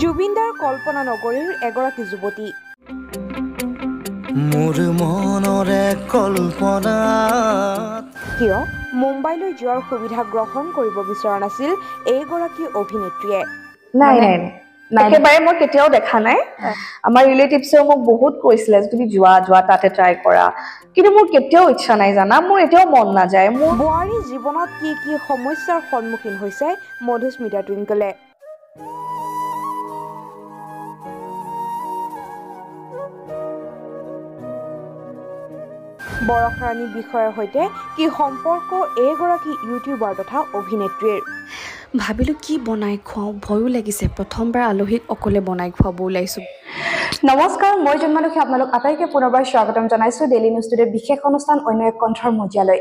জুবিনদাৰ কল্পনা নগৰীৰ এগৰাকী যুৱতী মোৰ মনৰে কল্পনা কিয় মুম্বাইলৈ যোৱাৰ সুবিধা গ্ৰহণ কৰিব বিচৰা নাছিল এইগৰাকী অভিনেত্ৰীয়ে নাই একেবাৰে মই কেতিয়াও দেখা নাই আমাৰ ৰিলেটিভছেও মোক বহুত কৈছিলে যে তুমি যোৱা তাতে ট্ৰাই কৰা কিন্তু মোৰ কেতিয়াও ইচ্ছা নাই জানা মোৰ এতিয়াও মন নাযায় মোৰ বোৱাৰী জীৱনত কি সমস্যাৰ সন্মুখীন হৈছে মধুস্মিতা টুইংকলে বৰষাৰাণী বিষয়ৰ সৈতে কি সম্পৰ্ক এইগৰাকী ইউটিউবাৰ তথা অভিনেত্ৰীৰ ভাবিলোঁ কি বনাই খুৱাওঁ ভয়ো লাগিছে প্ৰথমবাৰ আলহীক অকলে বনাই খুৱাব ওলাইছোঁ নমস্কাৰ মই জন্মাদুখী আপোনালোক আটাইকে পুনৰবাৰ স্বাগতম জনাইছোঁ ডেইলি নিউজ টুডেৰ বিশেষ অনুষ্ঠান অন্য এক কণ্ঠৰ মজিয়ালৈ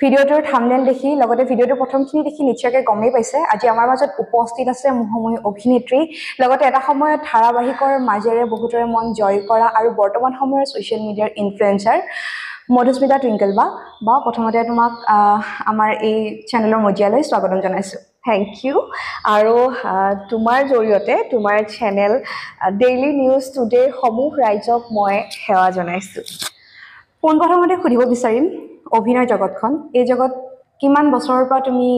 ভিডিঅ'টোৰ থাম্বনেইল দেখি লগতে ভিডিঅ'টোৰ প্ৰথমখিনি দেখি নিশ্চয়কৈ গমেই পাইছে আজি আমাৰ মাজত উপস্থিত আছে মুহময়ী অভিনেত্ৰী লগতে এটা সময়ত ধাৰাবাহিকৰ মাজেৰে বহুতৰে মন জয় কৰা আৰু বৰ্তমান সময়ৰ ছ'চিয়েল মিডিয়াৰ ইনফ্লুৱেঞ্চাৰ মধুস্মিতা টুইংকল বা প্ৰথমতে তোমাক আমাৰ এই চেনেলৰ মজিয়ালৈ স্বাগতম জনাইছোঁ থেংক ইউ আৰু তোমাৰ জৰিয়তে তোমাৰ চেনেল ডেইলি নিউজ টুডেৰ সমূহ ৰাইজক মই সেৱা জনাইছোঁ পোনপ্ৰথমতে সুধিব বিচাৰিম অভিনয় জগতখন এই জগত কিমান বছৰৰ পৰা তুমি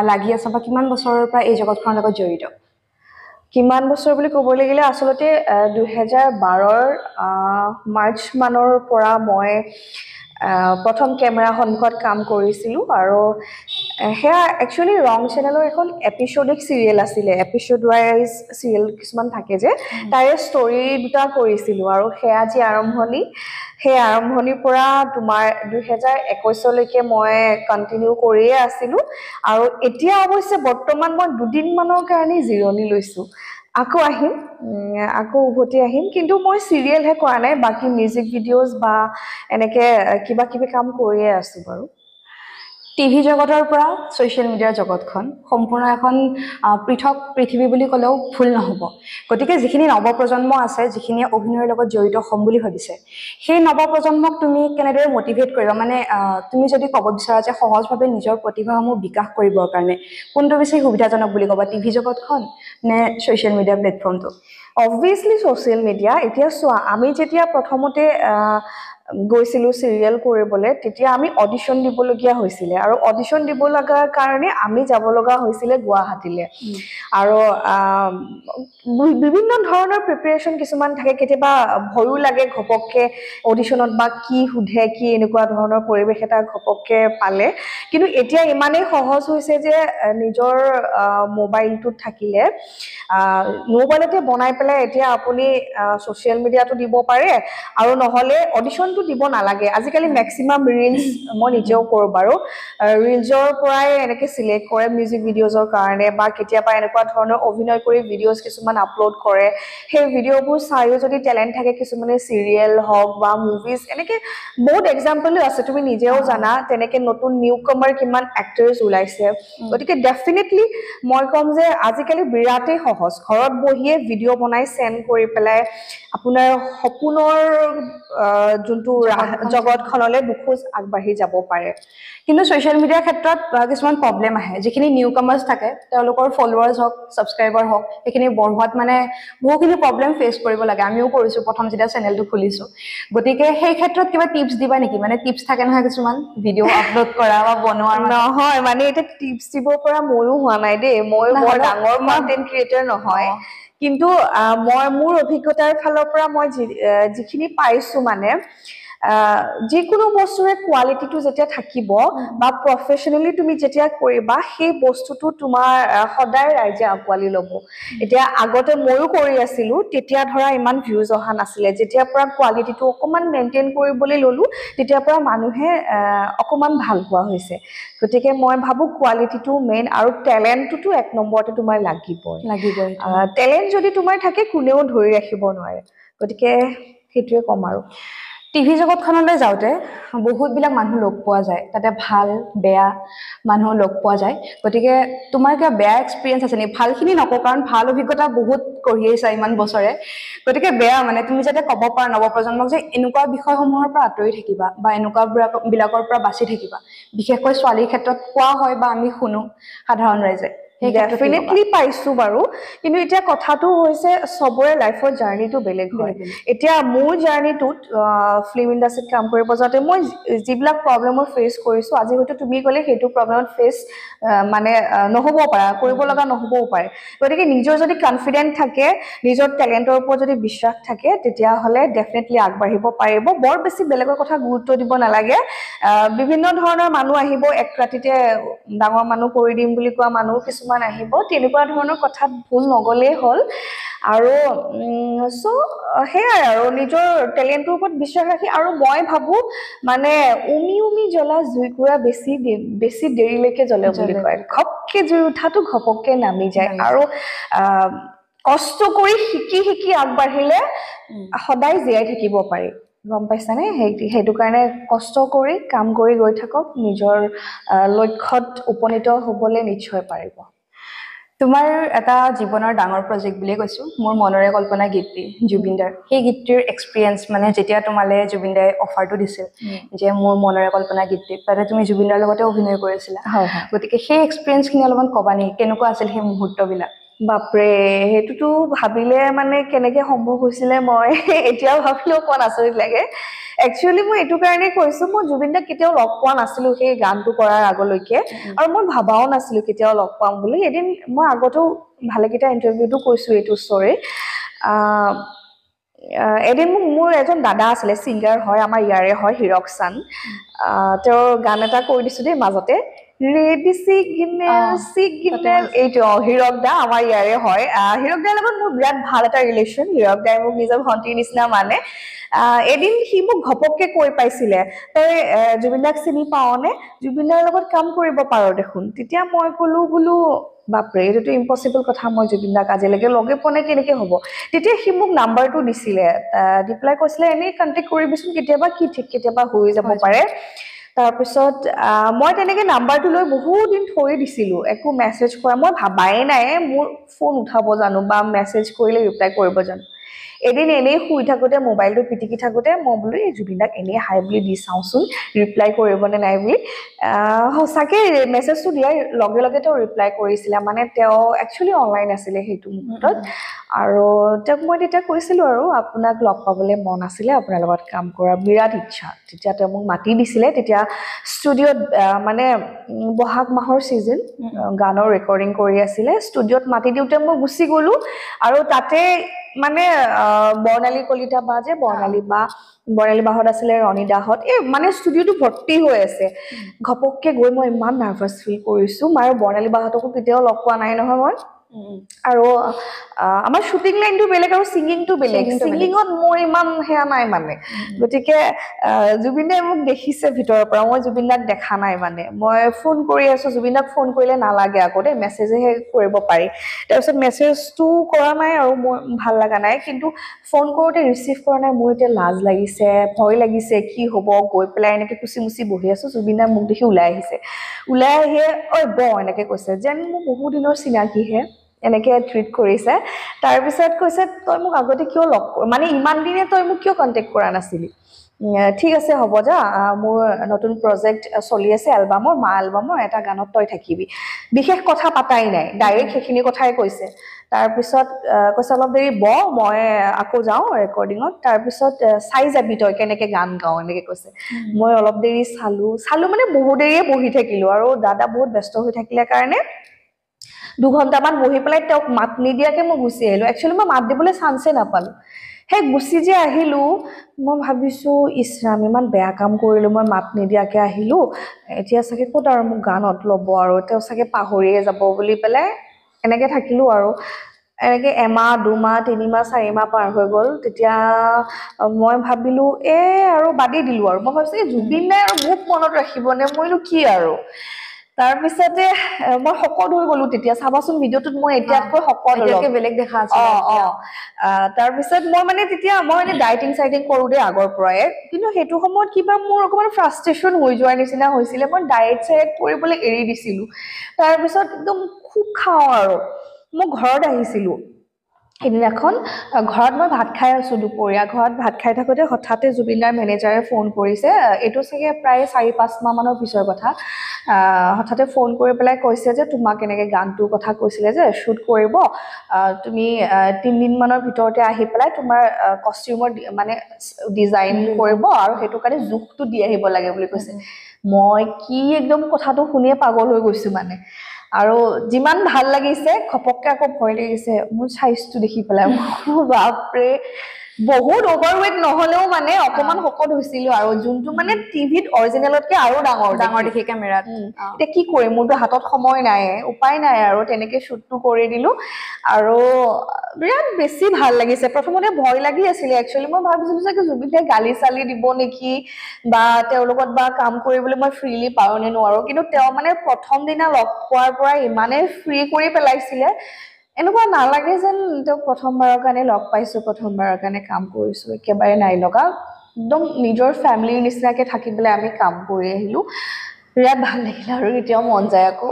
লাগি আছা বা কিমান বছৰৰ পৰা এই জগতখনৰ লগত জড়িত কিমান বছৰ বুলি ক'ব লাগিলে আচলতে 2012ৰ মাৰ্চ মানৰ পৰা মই প্ৰথম কেমেৰা সন্মুখত কাম কৰিছিলোঁ আৰু সেয়া একচুৱেলি ৰং চেনেলৰ এখন এপিছডিক চিৰিয়েল আছিলে এপিছড ৱাইজ চিৰিয়েল কিছুমান থাকে যে তাৰে ষ্টৰী দুটা কৰিছিলোঁ আৰু সেয়া যি আৰম্ভণি সেই আৰম্ভণিৰ পৰা তোমাৰ 2021লৈকে মই কণ্টিনিউ কৰিয়ে আছিলোঁ আৰু এতিয়া অৱশ্যে বৰ্তমান মই দুদিনমানৰ কাৰণে জিৰণি লৈছোঁ আকৌ আহিম আকৌ উভতি আহিম কিন্তু মই চিৰিয়েলহে কৰা নাই বাকী মিউজিক ভিডিঅ'জ বা এনেকৈ কিবা কিবি কাম কৰিয়ে আছোঁ বাৰু টিভি জগতৰ পৰা ছ'চিয়েল মিডিয়াৰ জগতখন সম্পূৰ্ণ এখন পৃথক পৃথিৱী বুলি ক'লেও ভুল নহ'ব গতিকে যিখিনি নৱপ্ৰজন্ম আছে যিখিনিয়ে অভিনয়ৰ লগত জড়িত হ'ম বুলি ভাবিছে সেই নৱপ্ৰজন্মক তুমি কেনেদৰে মটিভেট কৰিবা মানে তুমি যদি ক'ব বিচৰা যে সহজভাৱে নিজৰ প্ৰতিভাসমূহ বিকাশ কৰিবৰ কাৰণে কোনটো বেছি সুবিধাজনক বুলি ক'বা টিভি জগতখন নে ছ'চিয়েল মিডিয়া প্লেটফৰ্মটো অবভিয়াছলি ছ'চিয়েল মিডিয়া এতিয়া চোৱা আমি যেতিয়া প্ৰথমতে গৈছিলোঁ চিৰিয়েল কৰিবলৈ তেতিয়া আমি অডিশ্যন দিবলগীয়া হৈছিলে আৰু অডিশ্যন দিব লগাৰ কাৰণে আমি যাব লগা হৈছিলে গুৱাহাটীলৈ আৰু বিভিন্ন ধৰণৰ প্ৰিপেৰেশ্যন কিছুমান থাকে কেতিয়াবা ভয়ো লাগে ঘপককৈ অডিশ্যনত বা কি সোধে কি এনেকুৱা ধৰণৰ পৰিৱেশ এটা ঘপককৈ পালে কিন্তু এতিয়া ইমানেই সহজ হৈছে যে নিজৰ মোবাইলটোত থাকিলে মোবাইলতে বনাই পেলাই এতিয়া আপুনি ছ'চিয়েল মিডিয়াটো দিব পাৰে আৰু নহ'লে অডিশ্যনটো দিব নালাগে আজিকালি মেক্সিমাম ৰিলছ মই নিজেও কৰোঁ বাৰু ৰিলছৰ পৰাই এনেকৈ চিলেক্ট কৰে মিউজিক ভিডিঅ'জৰ কাৰণে বা কেতিয়াবা এনেকুৱা ধৰণৰ অভিনয় কৰি ভিডিঅ'জ কিছুমান আপলোড কৰে সেই ভিডিঅ'বোৰ চাইও যদি টেলেণ্ট থাকে কিছুমানে চিৰিয়েল হওক বা মুভিজ এনেকৈ বহুত এক্সাম্পলো আছে তুমি নিজেও জানা তেনেকৈ নতুন নিউ কামাৰ কিমান এক্টৰ্ছ ওলাইছে গতিকে ডেফিনেটলি মই ক'ম যে আজিকালি বিৰাটেই সহজ ঘৰত বহিয়ে ভিডিঅ' বনাই চেণ্ড কৰি পেলাই আপোনাৰ সপোনৰ যোনটো জগতখনলৈ দুখোজ আগবাঢ়ি যাব পাৰে কিন্তু ছ'চিয়েল মিডিয়াৰ ক্ষেত্ৰত কিছুমান প্ৰব্লেম আহে যিখিনি নিউ কামাৰ্ছ থাকে তেওঁলোকৰ ফলোৱাৰ্ছ হওক ছাবস্ক্ৰাইবাৰ হওক সেইখিনি বঢ়োৱাত মানে বহুখিনি প্ৰব্লেম ফেচ কৰিব লাগে আমিও কৰিছোঁ প্ৰথম যেতিয়া চেনেলটো খুলিছোঁ গতিকে সেই ক্ষেত্ৰত কিবা টিপছ দিবা নেকি মানে টিপছ থাকে নহয় কিছুমান ভিডিঅ' আপলোড কৰা বা বনোৱাৰ নহয় মানে এতিয়া টিপছ দিব পৰা ময়ো হোৱা নাই দেই ময়ো বৰ ডাঙৰ কণ্টেণ্ট ক্ৰিয়েটৰ নহয় কিন্তু মই মোৰ অভিজ্ঞতাৰ ফালৰ পৰা মই যিখিনি পাইছোঁ মানে যিকোনো বস্তুৰে কোৱালিটিটো যেতিয়া থাকিব বা প্ৰফেশ্যনেলি তুমি যেতিয়া কৰিবা সেই বস্তুটো তোমাৰ সদায় ৰাইজে আঁকোৱালি ল'ব এতিয়া আগতে ময়ো কৰি আছিলোঁ তেতিয়া ধৰা ইমান ভিউজ অহা নাছিলে যেতিয়াৰ পৰা কোৱালিটিটো অকণমান মেইনটেইন কৰিবলৈ ল'লোঁ তেতিয়াৰ পৰা মানুহে অকণমান ভাল পোৱা হৈছে গতিকে মই ভাবোঁ কোৱালিটিটো মেইন আৰু টেলেণ্টটোতো এক নম্বৰতে তোমাৰ লাগিবই টেলেণ্ট যদি তোমাৰ থাকে কোনেও ধৰি ৰাখিব নোৱাৰে গতিকে সেইটোৱে ক'ম আৰু টিভি জগতখনলৈ যাওঁতে বহুতবিলাক মানুহ লগ পোৱা যায় তাতে ভাল বেয়া মানুহ লগ পোৱা যায় গতিকে তোমাৰ কিবা বেয়া এক্সপিৰিয়েঞ্চ আছে নেকি ভালখিনি নকওঁ কাৰণ ভাল অভিজ্ঞতা বহুত কৰি আহিছা ইমান বছৰে গতিকে বেয়া মানে তুমি যাতে ক'ব পাৰা নৱপ্ৰজন্মক যে এনেকুৱা বিষয়সমূহৰ পৰা আঁতৰি থাকিবা বা এনেকুৱা বিলাকৰ পৰা বাচি থাকিবা বিশেষকৈ ছোৱালীৰ ক্ষেত্ৰত কোৱা হয় বা আমি শুনো সাধাৰণ ৰাইজে ডেফিনেটলি পাইছো বাৰু কিন্তু এতিয়া কথাটো হৈছে সবৰে লাইফৰ জাৰ্নিটো বেলেগ হয় এতিয়া মোৰ জাৰ্নিটোত ফিল্ম ইণ্ডাষ্ট্ৰীত কাম কৰিব যাওঁতে মই যিবিলাক প্ৰব্লেমৰ ফেচ কৰিছো আজি হয়তো তুমি ক'লে সেইটো প্ৰব্লেমত ফেচ মানে নহ'ব পাৰে কৰিব লগা নহ'বও পাৰে গতিকে নিজৰ যদি কনফিডেন্ট থাকে নিজৰ টেলেন্টৰ ওপৰত যদি বিশ্বাস থাকে তেতিয়াহ'লে ডেফিনেটলি আগবাঢ়িব পাৰিব বৰ বেছি বেলেগৰ কথা গুৰুত্ব দিব নালাগে বিভিন্ন ধৰণৰ মানুহ আহিব এক ৰাতিতে ডাঙৰ মানুহ কৰি দিম বুলি কোৱা মানুহ কিছুমান আহিব তেনেকুৱা ধৰণৰ কথাত ভুল নগলেই হ'ল আৰু সো হেয়াই আৰু নিজৰ টেলেন্টৰ ওপৰত বিশ্বাস ৰাখি আৰু মই ভাবো মানে উমি জ্বলা জুইকুৰা বেছি দেৰিলৈকে জ্বলে বুলি কয় ঘপকে জুই উঠাটো ঘপককে নামি যায় আৰু কষ্ট কৰি শিকি আগবাঢ়িলে সদায় জীয়াই থাকিব পাৰি গম পাইছানে সেইটো কাৰণে কষ্ট কৰি কাম কৰি গৈ থাকক নিজৰ লক্ষ্যত উপনীত হ'বলৈ নিশ্চয় পাৰিব তোমাৰ এটা জীৱনৰ ডাঙৰ প্ৰজেক্ট বুলি কৈছো মোৰ মনৰে কল্পনা গীতটি জুবিনদাৰ সেই গীতটিৰ এক্সপিৰিয়েন্স মানে যেতিয়া তোমালে জুবিনদাই অফাৰটো দিছিল যে মোৰ মনৰে কল্পনা গীতটি তাতে তুমি জুবিনদাৰ লগতে অভিনয় কৰিছিলা গতিকে সেই এক্সপিৰিয়েন্সখিনি অলপমান ক'বা নেকি কেনেকুৱা আছিল সেই মুহূৰ্তবিলাক বাপৰে হেতুটো ভাবিলে মানে কেনেকে সম্ভৱ হৈছিলে মই এতিয়াও ভাবিলেও কোন আচৰিত লাগে একচুয়ালি মই এটো কাৰণে কৈছো মই জুবিনদাক কেতিয়াও লগ পোৱা নাছিলো সেই গানটো কৰাৰ আগলৈকে আৰু মই ভাবাও নাছিলো কেতিয়াও লগ পাম বুলি এদিন মই আগতেও ভালেকিটা ইন্টাৰভিউটো কৈছো এটো ষ্টৰী এদিন মোৰ এজন দাদা আছিলে সিঙ্গাৰ হয় আমাৰ ইয়াৰে হয় হিৰক সান তেওঁৰ গান এটা কৈ দিছো দেই মাজতে ৰেডি সিগনেল এইটো হিৰক দা আমাৰ ইয়াৰে হয় হিৰক দাৰ লগত মোৰ বিৰাট ভাল এটা ৰিলেশ্যন হিৰক দাই মোক নিজৰ ভণ্টিৰ নিচিনা মানে এদিন সি মোক ঘপককে কৈ পাইছিলে তই জুবিনদাক চিনি পাওনে জুবিনদাৰ লগত কাম কৰিব পাৰ দেখোন তেতিয়া মই কলো বোলো বাপৰে এইটো ইম্পসিবল কথা মই জুবিনদাক আজিলৈকে লগে পোৱা নাই কেনেকে হ'ব তেতিয়া সি মোক নাম্বাৰটো দিছিলে ৰিপ্লাই কৰিছিলে এনে কন্টেক্ট কৰিবিচোন কেতিয়াবা কি ঠিক কেতিয়াবা হৈ যাব পাৰে তাৰপিছত মই তেনেকে নাম্বাৰটো লৈ বহুত দিন থৈ দিছিলো একো মেছেজ কৰা মই ভাবাই নাই মোৰ ফোন উঠাব জানো বা মেছেজ কৰিলে ৰিপ্লাই কৰিব জানো এদিন এনেই শুই থাকোতে মোবাইলটো পিটিকি থাকোতে মই বোলো এই জুবিনদাক এনেই হাই বুলি দি চাওচোন ৰিপ্লাই কৰিবনে নাই বুলি সঁচাকে মেছেজটো দিয়াৰ লগে লগে তেওঁ ৰিপ্লাই কৰিছিলে মানে তেওঁ একচুয়ালি অনলাইন আছিলে সেইটো মুহূৰ্তত আৰু তেওঁক মই তেতিয়া কৈছিলো আৰু আপোনাক লগ পাবলৈ মন আছিলে আপোনাৰ লগত কাম কৰা বিৰাট ইচ্ছা তেতিয়া তেওঁ মোক মাতি দিছিলে তেতিয়া ষ্টুডিঅত মানে বহাগ মাহৰ সিজন গানৰ ৰেকৰ্ডিং কৰি আছিলে ষ্টুডিঅত মাতি দিওতে মই গুছি গলো আৰু তাতে মানে বৰ্ণালী কলিতা বা যে বৰ্ণালী বাহত আছিলে ৰনি দাহত এই মানে ষ্টুডিঅটো ভৰ্তি হৈ আছে ঘপককে গৈ মই ইমান নাৰ্ভাছ ফিল কৰিছো আৰু বৰ্ণালী বাহতকো কেতিয়াও লগ পোৱা নাই নহয় মই আৰু আমাৰ শুটিং লাইনটো বেলেগ আৰু সিঙ্গিংটো বেলেগ সিঙ্গিংত মোৰ ইমান হেয়া নাই মানে গতিকে জুবিনে মোক দেখিছে ভিতৰৰ পৰা মই জুবিনদাক দেখা নাই মানে মই ফোন কৰি আছো জুবিনদাক ফোন কৰিলে নালাগে আগতে মেছেজেহে কৰিব পাৰি তাৰপিছত মেছেজটো কৰা নাই আৰু মোৰ ভাল লগা নাই কিন্তু ফোন কৰোতে ৰিসিভ কৰা নাই মোৰ এতিয়া লাজ লাগিছে ভয় লাগিছে কি হ'ব গৈ পেলাই এনেকে কুচি বহি আছো জুবিনে মোক দেখি ওলাই আহিছে ওলাই আহি ঐ এনেকে কৈছে যেন মোৰ বহু দিনৰ চিনাকিহে এনেকে ট্ৰিট কৰিছে তাৰ পিছত কৈছে তই মোক আগতে কিয় লগ মানে ইমান দিনে তই মোক কিয় কন্টেক্ট কৰা নাছিলি ঠিক আছে হ'ব যা মোৰ নতুন প্ৰজেক্ট চলি আছে এলবামৰ মা এলবামৰ এটা গানত তই থাকিবি বিশেষ কথা পাতাই নাই ডাইৰেক্ট সেইখিনি কথাই কৈছে তাৰ পিছত কৈছে অলপ দেৰি মই আকৌ যাও ৰেকৰ্ডিঙত তাৰ পিছত চাই যাবি তই কেনেকে গান গাও এনেকে কৈছে মই অলপ দেৰি চালো মানে বহু দেৰিয়ে বহি থাকিলো আৰু দাদা বহুত ব্যস্ত হৈ থাকিলে কাৰণে 2 ঘণ্টামান বহি পেলাই তেওঁক মাত নিদিয়াকে মই গুছি আহিলো একচুয়ালি মই মাত দিবলৈ চান্সে নাপালো হে গুছি যে আহিলো মই ভাবিছো ইছৰাম ইমান বেয়া কাম কৰিলো মই মাত নিদিয়াকে আহিলো এতিয়া সকে ক'ত আৰু মোক গানত ল'ব আৰু তেওঁ সকে পাহৰিয়ে যাব বুলি পেলাই এনেকে থাকিলো আৰু এনেকে এমাহ 2 মাহ 3 মাহ 4 মাহ পাৰ হৈ গল তেতিয়া মই ভাবিলো আৰু বাদি দিলো আৰু মই ভাবিছো জুবিন নাই আৰু মোক মনত ৰাখিবনে মইনো কি আৰু তাৰ পিছতে মই হকত হৈ গলো তেতিয়া চাবাচোন ভিডিওটোত মই এতিয়াতকৈ হকত হলকে বেলেগ দেখা আছিল তাৰ পিছত মই মানে তেতিয়া মই এনে ডাইটিং সাইটিং কৰো দে আগৰ পৰাই কিন্তু হেতু সময়ত কিবা মোৰ অকমান ফ্ৰাষ্ট্ৰেচন হৈ যোৱাৰ নিচিনা হৈছিলে মই ডায়েট সাইট কৰিবলৈ এৰি দিছিলো তাৰ পিছত একদম খুব খাও আৰু মই ঘৰত আহিছিলো সেইদিনাখন ঘৰত মই ভাত খাই আছোঁ দুপৰীয়া ঘৰত ভাত খাই থাকোঁতে হঠাতে জুবিনদাৰ মেনেজাৰে ফোন কৰিছে এইটো চাগে প্ৰায় 4-5 মাহ মানৰ পিছৰ কথা হঠাতে ফোন কৰি পেলাই কৈছে যে তোমাক এনেকৈ গানটোৰ কথা কৈছিলে যে শ্বুট কৰিব তুমি 3 দিনমানৰ ভিতৰতে আহি পেলাই তোমাৰ কষ্টিউমৰ মানে ডিজাইন কৰিব আৰু সেইটো কাৰণে জোখটো দি আহিব লাগে বুলি কৈছে মই কি একদম কথাটো শুনিয়ে পাগল হৈ গৈছোঁ মানে আৰু যিমান ভাল লাগিছে খপককে আকৌ ভয় লাগিছে মোৰ সাইজটো দেখি পেলাই বাপৰে বহুত ওভাৰৱেট নহলেও মানে অকমান শকত হৈছিল আৰু যোনটো মানে টিভিত অৰিজিনেলতকে আৰু ডাঙৰ দেখি কেমেৰাত এতিয়া কি কৰিম মোৰতো হাতত সময় নাই উপায় নাই আৰু তেনেকে শ্বুটটো কৰি দিলো আৰু বিৰাট বেছি ভাল লাগিছে প্ৰথমতে ভয় লাগি আছিলে একচুৱেলি মই ভাবিছিলো যে জুবিনে গালি চালি দিব নেকি বা তেওঁৰ লগত বা কাম কৰিবলৈ মই ফ্ৰীলি পাওঁ নে নোৱাৰো কিন্তু তেওঁ মানে প্ৰথম দিনা লগ পোৱাৰ পৰা ইমানে ফ্ৰী কৰি পেলাইছিলে এনেকুৱা নালাগে যেন তেওঁক প্ৰথমবাৰৰ কাৰণে লগ পাইছো প্ৰথমবাৰৰ কাৰণে কাম কৰিছো একেবাৰে নাই লগা একদম নিজৰ ফেমিলিৰ নিচিনাকে থাকি পেলাই আমি কাম কৰি আহিলো বিৰাট ভাল লাগিল আৰু এতিয়াও মন যায় আকৌ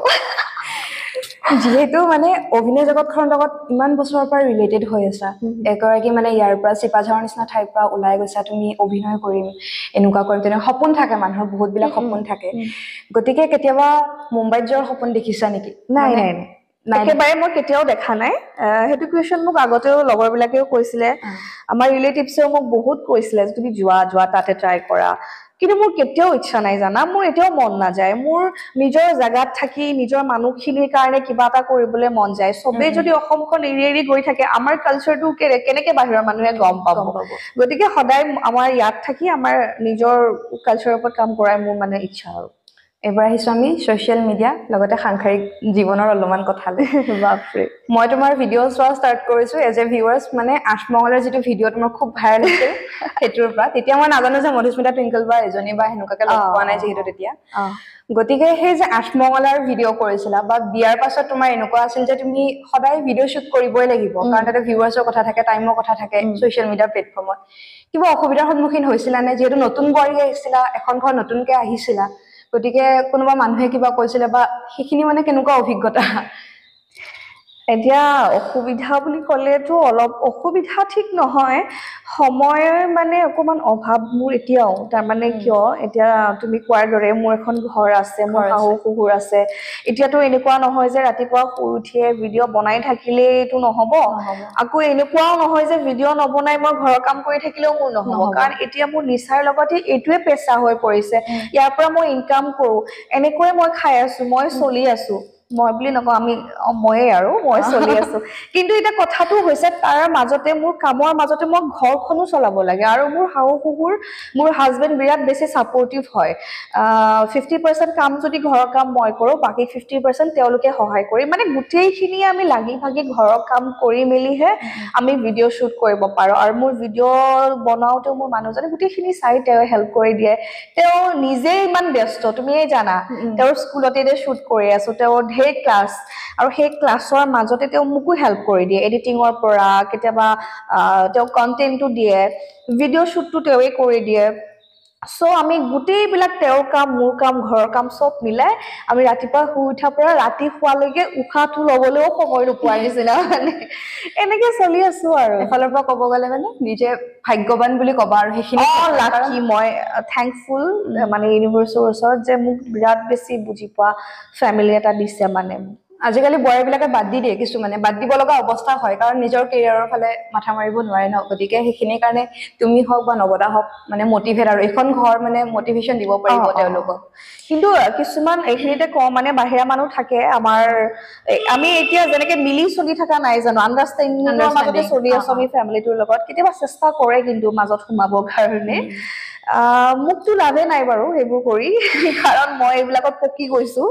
যিহেতু মানে অভিনয় জগতখনৰ লগত ইমান বছৰৰ পৰা ৰিলেটেড হৈ আছা এগৰাকী মানে ইয়াৰ পৰা চিপাঝাৰৰ নিচিনা ঠাইৰ পৰা ওলাই গৈছা তুমি অভিনয় কৰিম এনেকুৱা কৰিম তেনে সপোন থাকে মানুহৰ বহুত বিলাক সপোন থাকে গতিকে কেতিয়াবা মুম্বাইত যোৱাৰ সপোন দেখিছা নেকি নাই একেবাৰে মই কেতিয়াও দেখা নাই সেইটো কুৱেশ্যন মোক আগতেও লগৰবিলাকেও কৈছিলে আমাৰ ৰিলেটিভছেও মোক বহুত কৈছিলে যে তুমি যোৱা তাতে ট্ৰাই কৰা কিন্তু মোৰ কেতিয়াও ইচ্ছা নাই জানা মোৰ এতিয়াও মন নাযায় মোৰ নিজৰ জাগাত থাকি নিজৰ মানুহখিনিৰ কাৰণে কিবা এটা কৰিবলৈ মন যায় চবেই যদি অসমখন এৰি গৈ থাকে আমাৰ কালচাৰটো কেনেকে বাহিৰৰ মানুহে গম পাব গতিকে সদায় আমাৰ ইয়াত থাকি আমাৰ নিজৰ কালচাৰৰ ওপৰত কাম কৰাই মোৰ মানে ইচ্ছা আৰু এবাৰ আহিছো আমি ছ'চিয়েল মিডিয়া লগতে সাংসাৰিক জীৱনৰ অলপমান কথালৈ বাপৰে মই তোমাৰ ভিডিঅ' চোৱা ষ্টাৰ্ট কৰিছো এজ এ ভিউৱাৰ্ছ মানে আঠমঙলৰ যিটো ভিডিঅ' তোমাৰ খুব ভাইৰেল হৈছিল সেইটোৰ পৰা তেতিয়া মই নাজানো যে মধুস্মিতা টুইংকল বা এজনী বা সেনেকুৱাকে লগ পোৱা নাই যিহেতু তেতিয়া গতিকে সেই যে আঠমঙলাৰ ভিডিঅ' কৰিছিলা বা বিয়াৰ পাছত তোমাৰ এনেকুৱা আছিল যে তুমি সদায় ভিডিঅ' শ্বুট কৰিবই লাগিব কাৰণ তাতে ভিউৱাৰ্ছৰ কথা থাকে টাইমৰ কথা থাকে ছ'চিয়েল মিডিয়া প্লেটফৰ্মত কিবা অসুবিধাৰ সন্মুখীন হৈছিলা নে যিহেতু নতুন বোৱাৰী আহিছিলা এখন ঘৰ নতুনকে আহিছিলা গতিকে কোনোবা মানুহে কিবা কৈছিলে বা সেইখিনি মানে কেনেকুৱা অভিজ্ঞতা এতিয়া অসুবিধা বুলি ক'লেতো অলপ অসুবিধা ঠিক নহয় সময়ৰ মানে অকমান অভাৱ মোৰ এতিয়াও তাৰমানে কিয় এতিয়া তুমি কোৱাৰ দৰে মোৰ এখন ঘৰ আছে মোৰ শাহু শহুৰ আছে এতিয়াতো এনেকুৱা নহয় যে ৰাতিপুৱা শুই উঠিয়ে ভিডিঅ' বনাই থাকিলেইটো নহ'ব আকৌ এনেকুৱাও নহয় যে ভিডিঅ' নবনাই মই ঘৰৰ কাম কৰি থাকিলেও মোৰ নহ'ব কাৰণ এতিয়া মোৰ নিচাৰ লগতে এইটোৱে পেচা হৈ পৰিছে ইয়াৰ পৰা মই ইনকাম কৰো এনেকৈ মই খাই আছো মই চলি আছো মই বুলি নকওঁ আমি ময়ে আৰু মই চলি আছো কিন্তু এটা কথাটো হৈছে তাৰ মাজতে মোৰ কামৰ মাজতে মই ঘৰখনো চলাব লাগে আৰু মোৰ শাহু শহুৰ মোৰ হাজবেণ্ড বিৰাট বেছি ছাপৰ্টিভ হয় 50% কাম যদি ঘৰৰ কাম মই কৰো বাকি 50% তেওঁলোকে সহায় কৰি মানে গোটেইখিনি আমি লাগি ভাগি ঘৰৰ কাম কৰি মেলিহে আমি ভিডিঅ' শ্বুট কৰিব পাৰো আৰু মোৰ ভিডিঅ' বনাওতে মোৰ মানুহজনে গোটেইখিনি চাই তেওঁ হেল্প কৰি দিয়ে তেওঁ নিজে ইমান ব্যস্ত তুমিয়ে জানা তেওঁৰ স্কুলতে শ্বুট কৰি আছো তেওঁৰ ঢেৰ ক্লাছ আৰু সেই ক্লাছৰ মাজতে তেওঁ মোকো হেল্প কৰি দিয়ে এডিটিঙৰ পৰা কেতিয়াবা তেওঁ কন্টেন্টটো দিয়ে ভিডিঅ' শ্বুটটো তেওঁৱে কৰি দিয়ে সো আমি গোটেইবিলাক তেওঁৰ কাম মোৰ কাম ঘৰৰ কাম চব মিলাই আমি ৰাতিপুৱা শুই উঠাৰ পৰা ৰাতি শুৱালৈকে উশাহটো ল'বলৈও সময় নোপোৱাৰ নিচিনা মানে এনেকে চলি আছো আৰু এফালৰ পৰা ক'ব গ'লে মানে নিজে ভাগ্যৱান বুলি ক'বা আৰু সেইখিনি লাকি মই থেংকফুল মানে ইউনিভাৰ্ছৰ ওচৰত যে মোক বিৰাট বেছি বুজি পোৱা ফেমিলি এটা দিছে মানে আজিকালি বোৱাৰীবিলাকে বাদ দি দিয়ে কিছুমানে বাদ দিব লগা অৱস্থা হয় কাৰণ নিজৰ কেৰিয়াৰৰ ফালে মাথা মাৰিব নোৱাৰে ন গতিকে সেইখিনিৰ কাৰণে তুমি হওক বা নবদা হওক মানে মটিভেট আৰু এখন ঘৰ মানে মটিভেশ্যন দিব পাৰিব তেওঁলোকক কিন্তু কিছুমান এইখিনিতে কওঁ মানে বাহিৰা মানুহ থাকে আমাৰ আমি এতিয়া যেনেকে মিলি চলি থকা নাই জানো আণ্ডাৰষ্টেণ্ডিঙৰ মাজতে চলি আছো আমি ফেমিলিটোৰ লগত কেতিয়াবা চেষ্টা কৰে কিন্তু মাজত সোমাবৰ কাৰণে মোকতো লাভে নাই বাৰু সেইবোৰ কৰি কাৰণ মই এইবিলাকত পকি গৈছো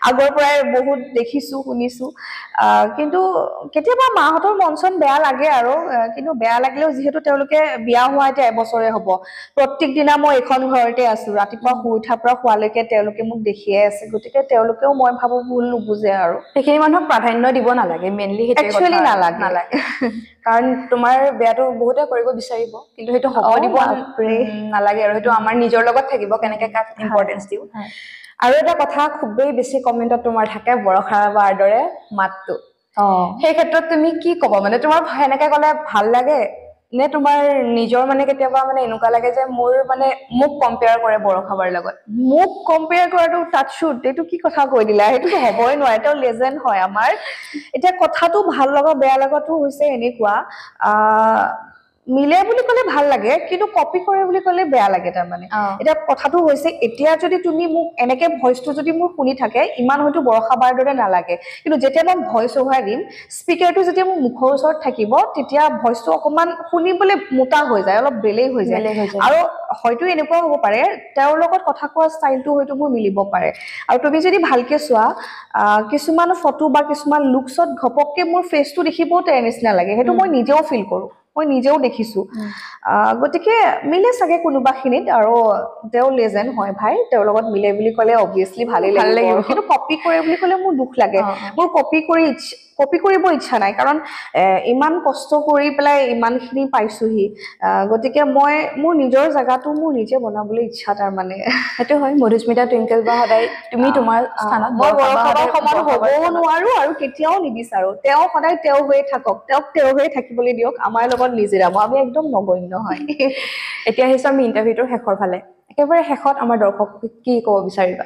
আগৰ পৰাই বহুত দেখিছো শুনিছো কিন্তু কেতিয়াবা মাহঁতৰ মন চন বেয়া লাগে আৰু কিন্তু বেয়া লাগিলেও যিহেতু তেওঁলোকে বিয়া হোৱা এতিয়া এবছৰে হ'ব প্ৰত্যেক দিনা মই এখন ঘৰতে আছো ৰাতিপুৱা শুই উঠাৰ পৰা শুৱালৈকে তেওঁলোকে মোক দেখিয়ে আছে গতিকে তেওঁলোকেও মই ভাবো ভুল নুবুজে আৰু সেইখিনি মানুহক প্ৰাধান্য দিব নালাগে মেইনলি একচুৱেলি নালাগে কাৰণ তোমাৰ বেয়াটো বহুতে কৰিব বিচাৰিব কিন্তু সেইটো হ'ব দিব নালাগে আৰু সেইটো আমাৰ নিজৰ লগত থাকিব কেনেকে কাক ইম্পৰ্টেন্স দিও আৰু এটা কথা খুবেই বেছি কমেন্টত তোমাৰ থাকে বৰষা বাৰ দৰে মাতটো সেই ক্ষেত্ৰত তুমি কি ক'ব মানে তোমাৰ সেনেকে ক'লে ভাল লাগে নে তোমাৰ নিজৰ মানে কেতিয়াবা মানে এনেকুৱা লাগে যে মোৰ মানে মোক কম্পেয়াৰ কৰে বৰষাবাৰ লগত মোক কম্পেয়াৰ কৰাটো টাচশুট এইটো কি কথা কৈ দিলা সেইটোতো হ'বই নোৱাৰে তেওঁ লেজেণ্ড হয় আমাৰ এতিয়া কথাটো ভাল লগা বেয়া লগাটো হৈছে এনেকুৱা মিলে বুলি ক'লে ভাল লাগে কিন্তু কপি কৰে বুলি ক'লে বেয়া লাগে তাৰমানে এতিয়া কথাটো হৈছে এতিয়া যদি তুমি মোক এনেকে ভইচটো যদি মোৰ শুনি থাকে ইমান হয়তো বৰষাবাৰ দৰে নালাগে কিন্তু যেতিয়া মই ভইচ অভাৰ দিম স্পিকাৰটো যেতিয়া মোৰ মুখৰ ওচৰত থাকিব তেতিয়া ভইচটো অকমান শুনিবলৈ মোটা হৈ যায় অলপ বেলেগ হৈ যায় আৰু হয়তো এনেকুৱা হ'ব পাৰে তেওঁৰ লগত কথা কোৱা ষ্টাইলটো হয়তো মোৰ মিলিব পাৰে আৰু তুমি যদি ভালকে চোৱা কিছুমান ফটো বা কিছুমান লুকছত ঘপককে মোৰ ফেচটো দেখিবও তাৰ নিচিনা লাগে সেইটো মই নিজেও ফিল কৰো মই নিজেও দেখিছো গতিকে মিলে চাগে কোনোবাখিনিত আৰু তেওঁ লেজেণ্ড হয় ভাই তেওঁৰ লগত মিলে বুলি ক'লে অবভিয়াছলি ভালেই লাগিব কিন্তু কপি কৰে বুলি ক'লে মোৰ দুখ লাগে মোৰ কপি কৰিব ইচ্ছা নাই কাৰণ ইমান কষ্ট কৰি পেলাই ইমানখিনি পাইছোহি গতিকে মই মোৰ নিজৰ জাগাটো মোৰ নিজে বনাবলৈ ইচ্ছা তাৰ মানে সেইটো হয় মধুস্মিতা টুইংকেল বা সদায় তুমি তোমাৰ স্থানত মই বৰষাবাৰ সমান হ'বও নোৱাৰো আৰু কেতিয়াও নিবিচাৰো তেওঁ সদায় তেওঁ হৈয়ে থাকক তেওঁক তেওঁ হৈয়ে থাকিবলৈ দিয়ক আমাৰ লগত নিজিৰাব আমি একদম নগণ্য হয় এতিয়া আহিছো আমি ইণ্টাৰভিউটোৰ শেষৰ ফালে একেবাৰে শেষত আমাৰ দৰ্শক কি ক'ব বিচাৰিবা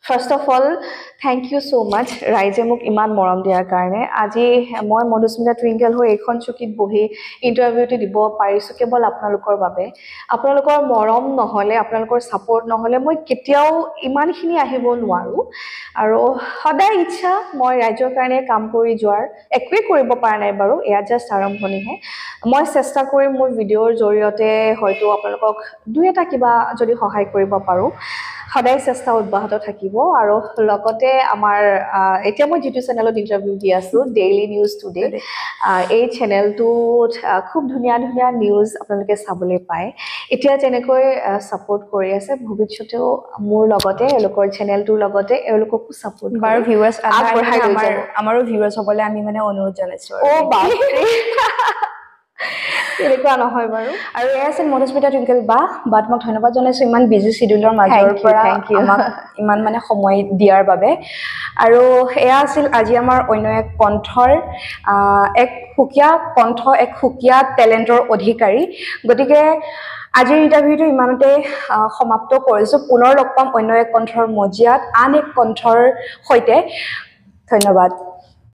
first of all thank you so' much ৰাইজে মোক ইমান মৰম দিয়াৰ কাৰণে আজি মই মধুস্মিতা টুইংকেল হৈ এইখন চকীত বহি ইণ্টাৰভিউটো দিব পাৰিছোঁ কেৱল আপোনালোকৰ বাবে আপোনালোকৰ মৰম নহ'লে আপোনালোকৰ ছাপৰ্ট নহ'লে মই কেতিয়াও ইমানখিনি আহিব নোৱাৰোঁ আৰু সদায় ইচ্ছা মই ৰাইজৰ কাৰণে কাম কৰি যোৱাৰ একোৱেই কৰিব পৰা নাই বাৰু এয়া জাষ্ট আৰম্ভণিহে মই চেষ্টা কৰিম মোৰ ভিডিঅ'ৰ জৰিয়তে হয়তো আপোনালোকক দুই এটা কিবা যদি সহায় কৰিব পাৰোঁ সদায় চেষ্টা অব্যাহত থাকিব আৰু লগতে আমাৰ এতিয়া মই যিটো চেনেলত ইণ্টাৰভিউ দি আছোঁ ডেইলি নিউজ টুডে এই চেনেলটোত খুব ধুনীয়া ধুনীয়া নিউজ আপোনালোকে চাবলৈ পায় এতিয়া যেনেকৈ ছাপোৰ্ট কৰি আছে ভৱিষ্যতেও মোৰ লগতে এওঁলোকৰ চেনেলটোৰ লগতে এওঁলোককো ছাপোৰ্ট বাৰু ভিউৱাৰ্ছ আগবঢ়াই লৈ যাব আমাৰো ভিউৱাৰ্ছ হ'বলৈ আমি মানে অনুৰোধ জনাইছোঁ এনেকুৱা নহয় বাৰু আৰু এয়া আছিল মধুস্মিতা টুইংকেল বা তোমাক ধন্যবাদ জনাইছোঁ ইমান বিজি চিডিউলৰ মাজৰ পৰা আমাক ইমান মানে সময় দিয়াৰ বাবে আৰু এয়া আছিল আজি আমাৰ অন্য এক কণ্ঠৰ এক সুকীয়া কণ্ঠ এক সুকীয়া টেলেণ্টৰ অধিকাৰী গতিকে আজিৰ ইণ্টাৰভিউটো ইমানতে সমাপ্ত কৰিছোঁ পুনৰ লগ পাম অন্য এক কণ্ঠৰ মজিয়াত আন এক কণ্ঠৰ সৈতে ধন্যবাদ